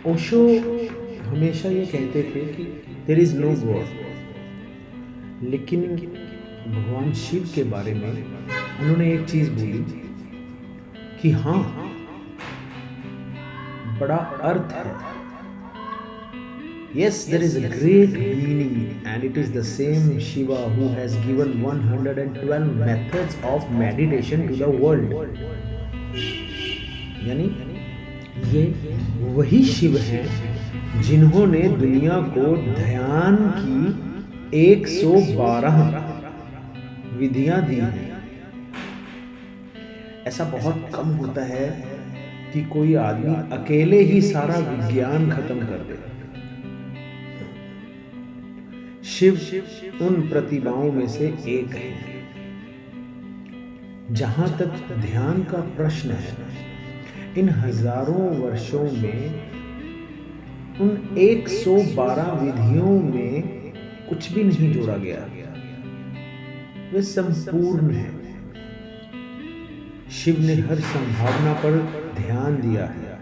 ओशो हमेशा ये कहते थे कि देयर इज़ नो गॉड, लेकिन भगवान शिव के बारे में उन्होंने एक चीज़ बोली कि हाँ, बड़ा अर्थ है। Yes, there is a great meaning, and it is the same Shiva who has given 112 methods of meditation to the world. यानी ये वही शिव हैं जिन्होंने दुनिया को ध्यान की 112 विधियां दी हैं। ऐसा बहुत कम होता है कि कोई आदमी अकेले ही सारा विज्ञान खत्म कर दे। शिव उन प्रतिभाओं में से एक है। जहां तक ध्यान का प्रश्न है, इन हजारों वर्षों में उन 112 विधियों में कुछ भी नहीं जोड़ा गया, वे संपूर्ण है। शिव ने हर संभावना पर ध्यान दिया है।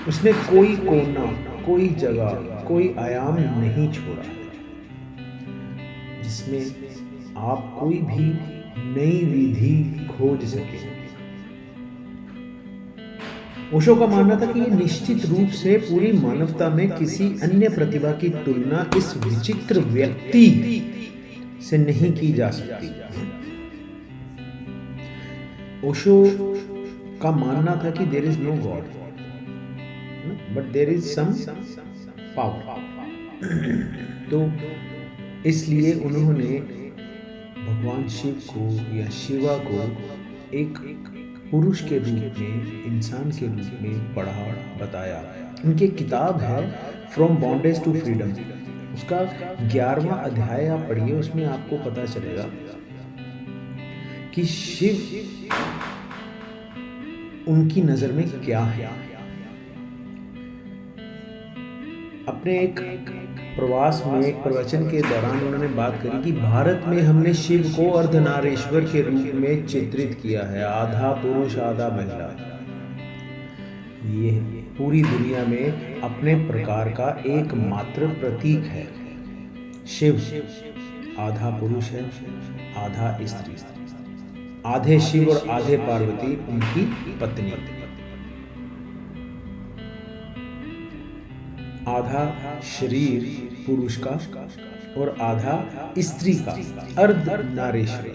उसने कोई कोना, कोई जगह, कोई आयाम नहीं छोड़ा जिसमें आप कोई भी नई विधि खोज सके। ओशो का मानना था कि निश्चित रूप से पूरी मानवता में किसी अन्य प्रतिभा की तुलना इस विचित्र व्यक्ति से नहीं की जा सकती। ओशो का मानना था कि there is no God, but there is some power. तो इसलिए उन्होंने भगवान शिव को या शिवा को एक पुरुष के रूप में, इंसान के रूप में पढ़ा, बताया। उनकी किताब है फ्रॉम बॉन्डेज टू फ्रीडम। उसका 11वां अध्याय आप पढ़िए, उसमें आपको पता चलेगा कि शिव उनकी नजर में क्या है। अपने एक प्रवास में, एक प्रवचन के दौरान उन्होंने बात करी कि भारत में हमने शिव को अर्धनारीश्वर के रूप में चित्रित किया है, आधा पुरुष आधा महिला। ये पूरी दुनिया में अपने प्रकार का एकमात्र प्रतीक है। शिव आधा पुरुष है, आधा स्त्री। आधे शिव और आधे पार्वती उनकी पत्नी। आधा शरीर पुरुष का और आधा स्त्री का, अर्धनारीश्वर।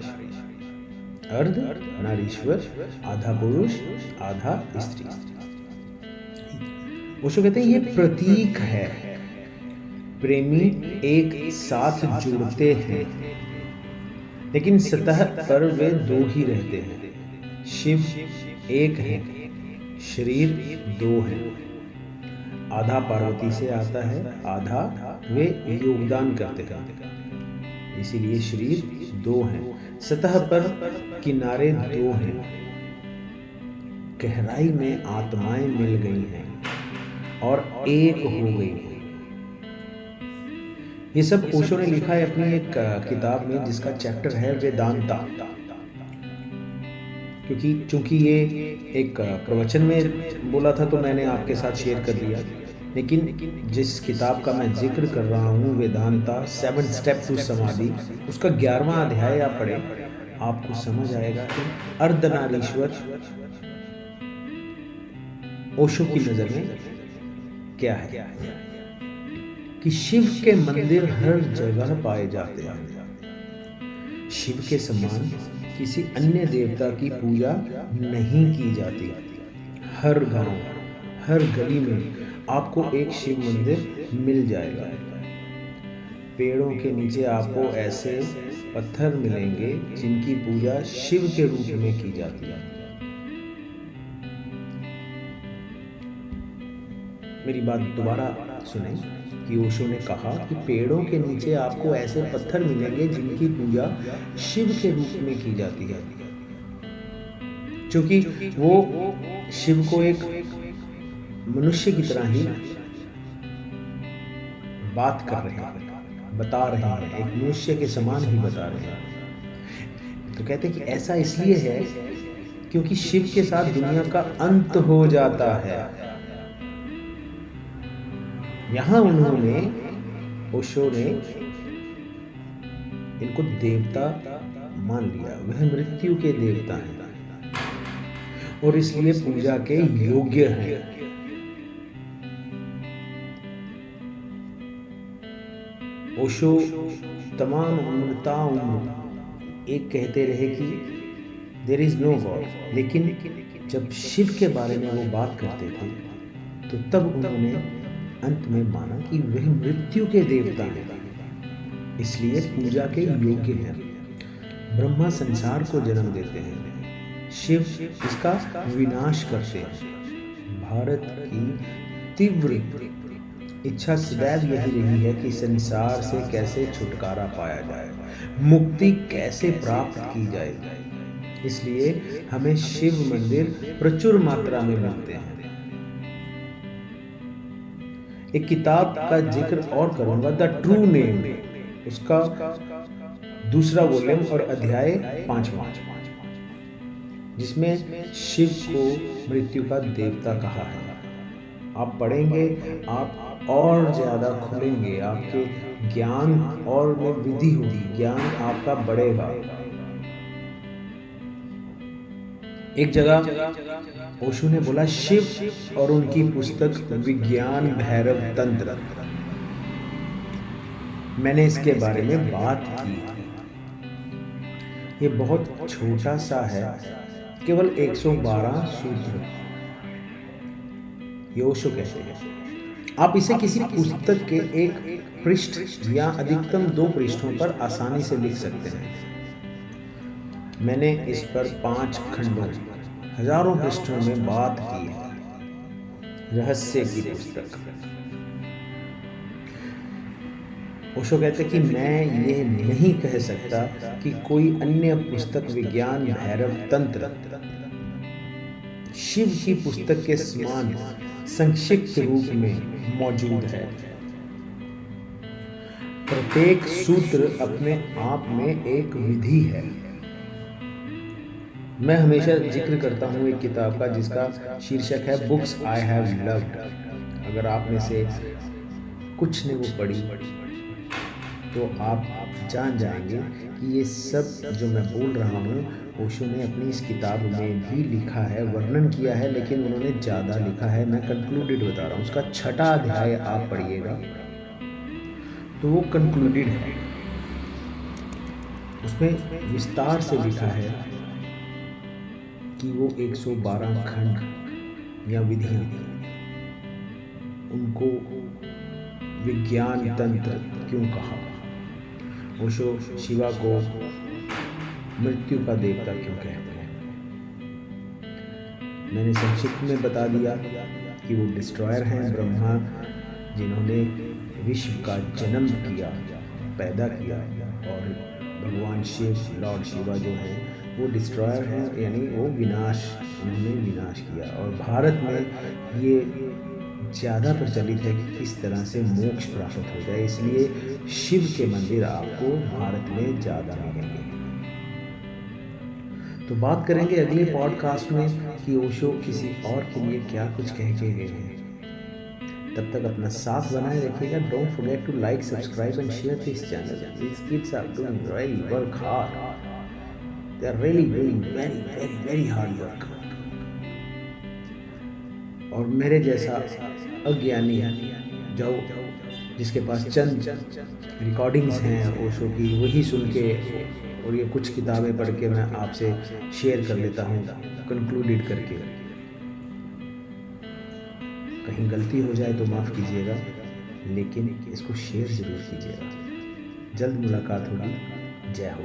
अर्धनारीश्वर, आधा पुरुष आधा स्त्री। ओशो कहते हैं ये प्रतीक है। प्रेमी एक साथ जुड़ते हैं, लेकिन सतह पर वे दो ही रहते हैं। शिव एक है, शरीर दो है। आधा पार्वती से आता है, आधा वे योगदान करते हैं। इसीलिए शरीर दो हैं, सतह पर किनारे दो हैं, गहराई में आत्माएं मिल गई हैं और एक हो गई हैं। ये सब ओशो ने लिखा है अपनी एक किताब में जिसका चैप्टर है वेदांता। क्योंकि चूंकि ये एक प्रवचन में बोला था तो मैंने आपके साथ शेयर कर दिया, लेकिन जिस किताब का मैं जिक्र कर रहा हूँ, वेदांता 7 स्टेप टू समाधि, उसका 11वां अध्याय आप पढ़े, आपको समझ आएगा कि अर्धनारीश्वर ओशो की नजर में क्या है। कि शिव के मंदिर हर जगह पाए जाते हैं। शिव के समान किसी अन्य देवता की पूजा नहीं की जाती। हर गांव, हर गली में आपको एक शिव मंदिर मिल जाएगा। पेड़ों के नीचे आपको ऐसे पत्थर मिलेंगे जिनकी पूजा शिव के रूप में की जाती है। मेरी बात दोबारा सुने कि ओशो ने कहा कि पेड़ों के नीचे आपको ऐसे पत्थर मिलेंगे जिनकी पूजा शिव के रूप में की जाती है, क्योंकि वो शिव को एक मनुष्य की तरह ही बात कर रहे हैं, बता रहे हैं, एक मनुष्य के समान ही बता रहे हैं। तो कहते हैं कि ऐसा इसलिए है क्योंकि शिव के साथ दुनिया का अंत हो जाता है। यहाँ उन्होंने ओशो ने इनको देवता मान लिया, वह मृत्यु के देवता हैं और इसलिए पूजा के योग्य हैं। ओशो तमाम उम्र एक कहते रहे कि देयर इज नो गॉड, लेकिन जब शिव के बारे में वो बात करते थे तो तब उन्होंने अंत में माना कि वह मृत्यु के देवता हैं, इसलिए पूजा के योग्य हैं। ब्रह्मा संसार को जन्म देते हैं, शिव इसका विनाश करते हैं। भारत की तीव्र इच्छा सदैव यही रही है कि संसार से कैसे छुटकारा पाया जाए, मुक्ति कैसे प्राप्त की जाए, इसलिए हमें शिव मंदिर प्रचुर मात्रा में मिलते हैं। एक किताब का जिक्र और करूंगा, द ट्रू नेम, उसका दूसरा वॉल्यूम और अध्याय 5वां, जिसमें शिव को मृत्यु का देवता कहा है। आप पढ़ेंगे, आप और ज्यादा खुलेंगे, आपके ज्ञान और में वृद्धि होगी, ज्ञान आपका बढ़ेगा। एक जगह ओशो ने बोला, शिव और उनकी पुस्तक विज्ञान भैरव तंत्र, मैंने इसके बारे में बात की। ये बहुत छोटा सा है, केवल 112 सूत्र, ये ओशो कहते हैं। आप इसे किसी पुस्तक के एक पृष्ठ या अधिकतम 2 पृष्ठों पर आसानी से लिख सकते हैं। मैंने इस पर 5 खंडों, हजारों पृष्ठों में बात की है। रहस्य की पुस्तक। ओशो कहते कि मैं ये नहीं कह सकता कि कोई अन्य पुस्तक विज्ञान भैरव तंत्र शिव की पुस्तक के समान संक्षिप्त रूप में मौजूद है। प्रत्येक सूत्र अपने आप में एक विधि है। मैं हमेशा जिक्र करता हूँ एक किताब का जिसका शीर्षक है बुक्स आई हैव लव्ड। अगर आप में से कुछ ने वो पढ़ी तो आप जान जाएंगे कि ये सब जो मैं बोल रहा हूँ ओशो ने अपनी इस किताब में भी लिखा है, वर्णन किया है, लेकिन उन्होंने ज़्यादा लिखा है। मैं कंक्लूडेड बता रहा हूँ। उसका 6वां अध्याय आप पढ़िएगा तो वो कंक्लूडेड है। उसमें विस्तार से लिखा है कि वो 112 खंड या विधियां, उनको विज्ञान तंत्र क्यों कहा, ओशो शिवा को मृत्यु का देवता क्यों कहते हैं। मैंने संक्षिप्त में बता दिया कि वो डिस्ट्रॉयर हैं, ब्रह्मा जिन्होंने विश्व का जन्म किया, पैदा किया, और भगवान शिव, लॉर्ड शिवा जो हैं वो डिस्ट्रॉयर हैं, यानी वो विनाश, उन्होंने विनाश किया। और भारत में ये ज़्यादा प्रचलित है कि किस तरह से मोक्ष प्राप्त हो जाए, इसलिए शिव के मंदिर आपको भारत में ज़्यादा मिलेंगे। तो बात करेंगे अगले पॉडकास्ट में कि ओशो किसी और के लिए क्या कुछ कह के गए हैं। तब तक अपना साथ बनाए रखिएगा। Don't forget to like, subscribe and share this channel. These kids are doing really work hard. They are really doing very hard work. और मेरे जैसा अज्ञानी जो जिसके पास चंद रिकॉर्डिंग्स हैं ओशो की, वही सुन के और ये कुछ किताबें पढ़ के मैं आपसे शेयर कर लेता हूँ कंक्लूडेड करके। कहीं गलती हो जाए तो माफ़ कीजिएगा, लेकिन इसको शेयर ज़रूर कीजिएगा। जल्द मुलाकात होगी। जय हो।